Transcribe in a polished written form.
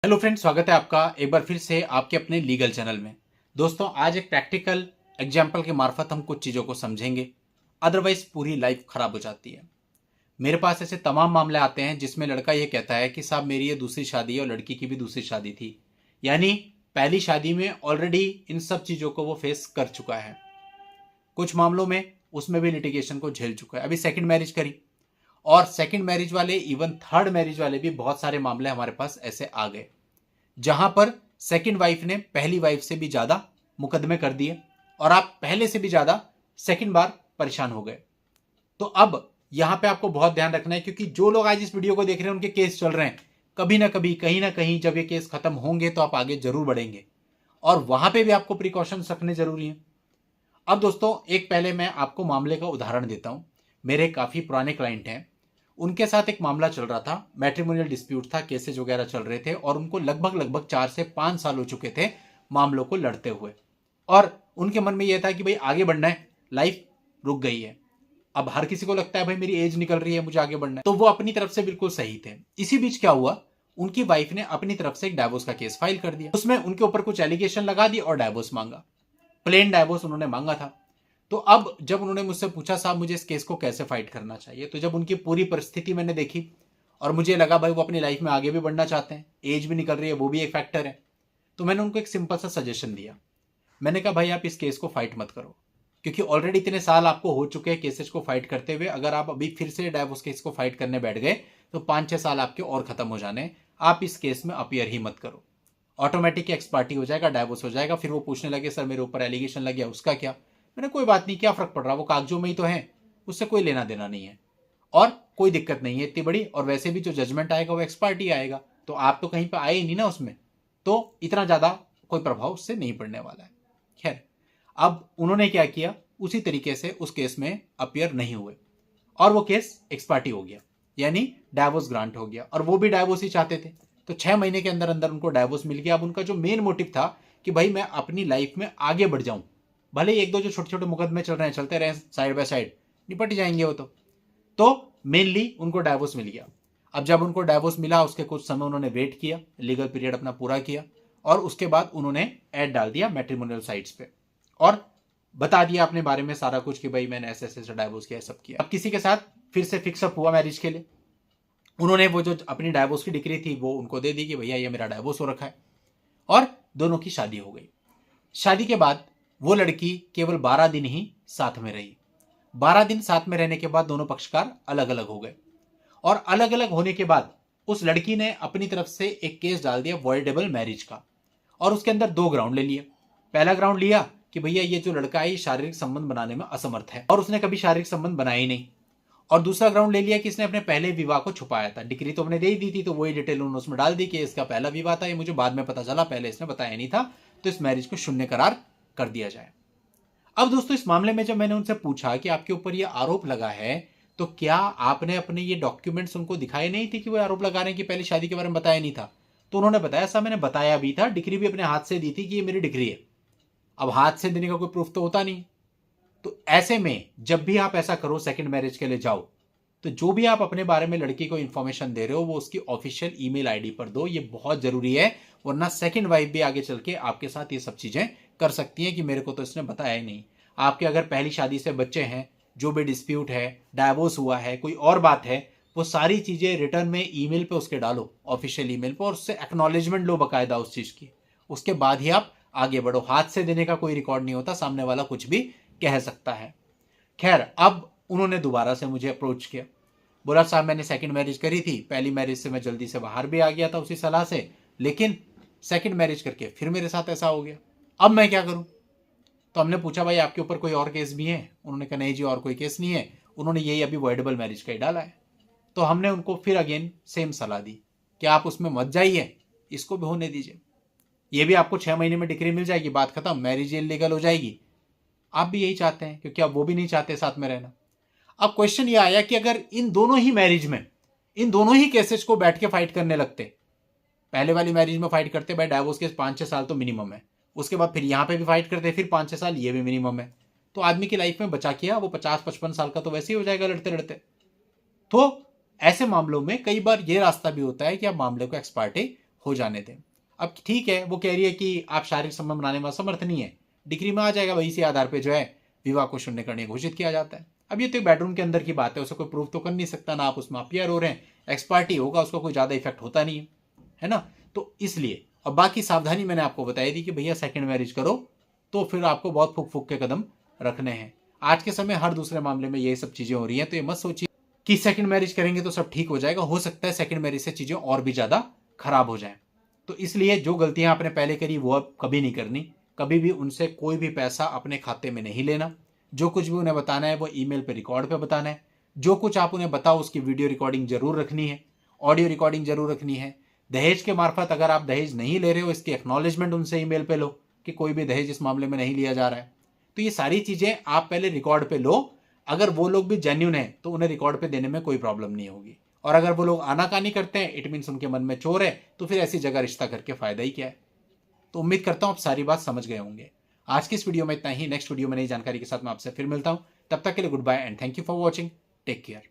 Hello friends, स्वागत है आपका एक बार फिर से आपके अपने लीगल चैनल में। दोस्तों, आज एक प्रैक्टिकल एग्जाम्पल के मार्फत हम कुछ चीज़ों को समझेंगे, अदरवाइज पूरी लाइफ खराब हो जाती है। मेरे पास ऐसे तमाम मामले आते हैं जिसमें लड़का ये कहता है कि साहब मेरी ये दूसरी शादी है और लड़की की भी दूसरी शादी थी, यानी पहली शादी में ऑलरेडी इन सब चीज़ों को वो फेस कर चुका है। कुछ मामलों में उसमें भी लिटिगेशन को झेल चुका है, अभी सेकंड मैरिज करी, और सेकंड मैरिज वाले इवन थर्ड मैरिज वाले भी बहुत सारे मामले हमारे पास ऐसे आ गए जहां पर सेकंड वाइफ ने पहली वाइफ से भी ज्यादा मुकदमे कर दिए और आप पहले से भी ज्यादा सेकंड बार परेशान हो गए। तो अब यहां पे आपको बहुत ध्यान रखना है, क्योंकि जो लोग आज इस वीडियो को देख रहे हैं उनके केस चल रहे हैं, कभी ना कभी कहीं ना कहीं जब ये केस खत्म होंगे तो आप आगे जरूर बढ़ेंगे, और वहां पे भी आपको प्रिकॉशंस रखने जरूरी है। अब दोस्तों, एक पहले मैं आपको मामले का उदाहरण देता हूं। मेरे काफी पुराने क्लाइंट हैं, उनके साथ एक मामला चल रहा था, मैट्रिमोनियल डिस्प्यूट था, केसेज वगैरह चल रहे थे और उनको लगभग लगभग 4 से 5 साल हो चुके थे मामलों को लड़ते हुए, और उनके मन में यह था कि भाई आगे बढ़ना है, लाइफ रुक गई है। अब हर किसी को लगता है भाई मेरी एज निकल रही है, मुझे आगे बढ़ना है, तो वो अपनी तरफ से बिल्कुल सही थे। इसी बीच क्या हुआ, उनकी वाइफ ने अपनी तरफ से एक डाइवोर्स का केस फाइल कर दिया, उसमें उनके ऊपर कुछ एलिगेशन लगा दिए और डाइवोर्स मांगा। प्लेन डाइवोर्स उन्होंने मांगा था। तो अब जब उन्होंने मुझसे पूछा साहब मुझे इस केस को कैसे फाइट करना चाहिए, तो जब उनकी पूरी परिस्थिति मैंने देखी और मुझे लगा भाई वो अपनी लाइफ में आगे भी बढ़ना चाहते हैं, एज भी निकल रही है, वो भी एक फैक्टर है, तो मैंने उनको एक सिंपल सा सजेशन दिया। मैंने कहा भाई आप इस केस को फाइट मत करो, क्योंकि ऑलरेडी इतने साल आपको हो चुके हैं केसेस को फाइट करते हुए। अगर आप अभी फिर से डाइवोर्स केस को फाइट करने बैठ गए तो 5-6 साल आपके और खत्म हो जाने। आप इस केस में अपियर ही मत करो, ऑटोमेटिक एक्सपार्टी हो जाएगा, डाइवोर्स हो जाएगा। फिर वो पूछने लगे सर मेरे ऊपर एलिगेशन लग गया, उसका क्या? मैंने कोई बात नहीं, क्या फर्क पड़ रहा, वो कागजों में ही तो है, उससे कोई लेना देना नहीं है और कोई दिक्कत नहीं है इतनी बड़ी, और वैसे भी जो जजमेंट आएगा वो एक्सपर्ट ही आएगा, तो आप तो कहीं पे आए ही नहीं ना उसमें, तो इतना ज्यादा कोई प्रभाव उससे नहीं पड़ने वाला है। खैर, अब उन्होंने क्या किया, उसी तरीके से उस केस में अपियर नहीं हुए और वो केस एक्सपार्टी हो गया, यानी डाइवोर्स ग्रांट हो गया, और वो भी डाइवोर्स ही चाहते थे। तो 6 महीने के अंदर अंदर उनको डाइवोर्स मिल गया। अब उनका जो मेन मोटिव था कि भाई मैं अपनी लाइफ में आगे बढ़ जाऊं, भले एक दो जो छोटे छोटे मुकदमे चल रहे हैं चलते रहे, साइड बाय साइड निपट जाएंगे वो तो मेनली उनको डाइवोर्स मिल गया। अब जब उनको डाइवोर्स मिला उसके कुछ समय उन्होंने वेट किया, लीगल पीरियड अपना पूरा किया, और उसके बाद उन्होंने ऐड डाल दिया मैट्रिमोनियल साइट्स पे और बता दिया अपने बारे में सारा कुछ कि भाई मैंने ऐसे ऐसे डाइवोर्स किया, सब किया। अब किसी के साथ फिर से फिक्सअप हुआ मैरिज के लिए, उन्होंने वो जो अपनी डाइवोर्स की डिग्री थी वो उनको दे दी कि भैया ये मेरा डाइवोर्स हो रखा है, और दोनों की शादी हो गई। शादी के बाद वो लड़की केवल 12 दिन ही साथ में रही। 12 दिन साथ में रहने के बाद दोनों पक्षकार अलग अलग हो गए, और अलग अलग होने के बाद उस लड़की ने अपनी तरफ से एक केस डाल दिया वॉइडेबल मैरिज का, और उसके अंदर 2 ग्राउंड ले लिए। पहला ग्राउंड लिया कि भैया ये जो लड़का है ये शारीरिक संबंध बनाने में असमर्थ है और उसने कभी शारीरिक संबंध बनाया ही नहीं, और दूसरा ग्राउंड ले लिया कि इसने अपने पहले विवाह को छुपाया था। डिग्री तो हमने दे ही दी थी, तो वही डिटेल उन्होंने उसमें डाल दी कि इसका पहला विवाह था, ये मुझे बाद में पता चला, पहले इसने बताया नहीं था, तो इस मैरिज को शून्य करार कर दिया जाए। अब दोस्तों, इस मामले में जब मैंने उनसे पूछा कि आपके ऊपर ये आरोप लगा है, तो क्या आपने अपने ये डॉक्यूमेंट्स उनको दिखाए नहीं थे कि वो आरोप लगा रहे हैं कि पहले शादी के बारे में बताया नहीं था? तो उन्होंने बताया साहब मैंने बताया भी था, डिग्री भी अपने हाथ से दी थी कि ये मेरी डिग्री है। अब हाथ से देने का कोई प्रूफ तो होता नहीं। तो ऐसे में जब भी आप ऐसा करो, सेकंड मैरिज के लिए जाओ, तो जो भी आप अपने बारे में लड़की को इंफॉर्मेशन दे रहे हो वो उसकी ऑफिशियल ईमेल आईडी पर दो, ये बहुत जरूरी है, वरना सेकंड वाइफ भी आगे चल के आपके साथ ये सब चीजें कर सकती हैं कि मेरे को तो इसने बताया ही नहीं। आपके अगर पहली शादी से बच्चे हैं, जो भी डिस्प्यूट है, डाइवोर्स हुआ है, कोई और बात है, वो सारी चीजें रिटर्न में ईमेल पे उसके डालो, ऑफिशियल ईमेल पे, और उससे एक्नॉलेजमेंट लो बकायदा उस चीज की, उसके बाद ही आप आगे बढ़ो। हाथ से देने का कोई रिकॉर्ड नहीं होता, सामने वाला कुछ भी कह सकता है। खैर, अब उन्होंने दोबारा से मुझे अप्रोच किया, बोला साहब मैंने सेकंड मैरिज करी थी, पहली मैरिज से मैं जल्दी से बाहर भी आ गया था उसी सलाह से, लेकिन सेकंड मैरिज करके फिर मेरे साथ ऐसा हो गया, अब मैं क्या करूं? तो हमने पूछा भाई आपके ऊपर कोई और केस भी है? उन्होंने कहा नहीं जी और कोई केस नहीं है, उन्होंने यही अभी वॉइडेबल मैरिज का ही डाला है। तो हमने उनको फिर अगेन सेम सलाह दी कि आप उसमें मत जाइए, इसको भी होने दीजिए, ये भी आपको 6 महीने में डिग्री मिल जाएगी, बात खत्म, मैरिज इलीगल हो जाएगी। आप भी यही चाहते हैं, क्योंकि आप वो भी नहीं चाहते साथ में रहना। अब क्वेश्चन ये आया कि अगर इन दोनों ही मैरिज में, इन दोनों ही केसेस को बैठ के फाइट करने लगते, पहले वाली मैरिज में फाइट करते भाई डाइवोर्स के 5-6 साल तो मिनिमम है, उसके बाद फिर यहां पे भी फाइट करते फिर 5-6 साल, ये भी मिनिमम है, तो आदमी की लाइफ में बचा किया वो 50-55 साल का तो वैसे ही हो जाएगा लड़ते लड़ते। तो ऐसे मामलों में कई बार ये रास्ता भी होता है कि आप मामले को एक्सपार्टे हो जाने दें। अब ठीक है, वो कह रही है कि आप शारीरिक संबंध बनाने में असमर्थ नहीं है, डिग्री में आ जाएगा, वही इसी आधार पर जो है विवाह को शून्य करने घोषित किया जाता है। अब ये तो बेडरूम के अंदर की बात है, उसे कोई प्रूफ तो कर नहीं सकता, ना आप उसमें अपियर हो रहे हैं, एक्सपार्टी होगा, उसका कोई ज़्यादा इफेक्ट होता नहीं है ना। तो इसलिए अब बाकी सावधानी मैंने आपको बताई थी कि भैया सेकंड मैरिज करो तो फिर आपको बहुत फूक फूक के कदम रखने हैं। आज के समय हर दूसरे मामले में ये सब चीज़ें हो रही हैं, तो ये मत सोचिए कि सेकंड मैरिज करेंगे तो सब ठीक हो जाएगा। हो सकता है सेकंड मैरिज से चीज़ें और भी ज़्यादा खराब हो जाएं। तो इसलिए जो गलतियां आपने पहले करी वो अब कभी नहीं करनी। कभी भी उनसे कोई भी पैसा अपने खाते में नहीं लेना। जो कुछ भी उन्हें बताना है वो ईमेल पे रिकॉर्ड पे बताना है। जो कुछ आप उन्हें बताओ उसकी वीडियो रिकॉर्डिंग जरूर रखनी है, ऑडियो रिकॉर्डिंग जरूर रखनी है। दहेज के मार्फत अगर आप दहेज नहीं ले रहे हो, इसकी एक्नॉलेजमेंट उनसे ईमेल पे लो कि कोई भी दहेज इस मामले में नहीं लिया जा रहा है। तो ये सारी चीज़ें आप पहले रिकॉर्ड पे लो। अगर वो लोग भी जेन्युइन है तो उन्हें रिकॉर्ड पे देने में कोई प्रॉब्लम नहीं होगी। और अगर वो लोग आनाकानी करते हैं, इट मीन्स उनके मन में चोर है, तो फिर ऐसी जगह रिश्ता करके फायदा ही क्या है। तो उम्मीद करता हूं आप सारी बात समझ गए होंगे। आज की इस वीडियो में इतना ही। नेक्स्ट वीडियो में नई जानकारी के साथ मैं आपसे फिर मिलता हूं। तब तक के लिए goodbye and thank you for watching. Take care.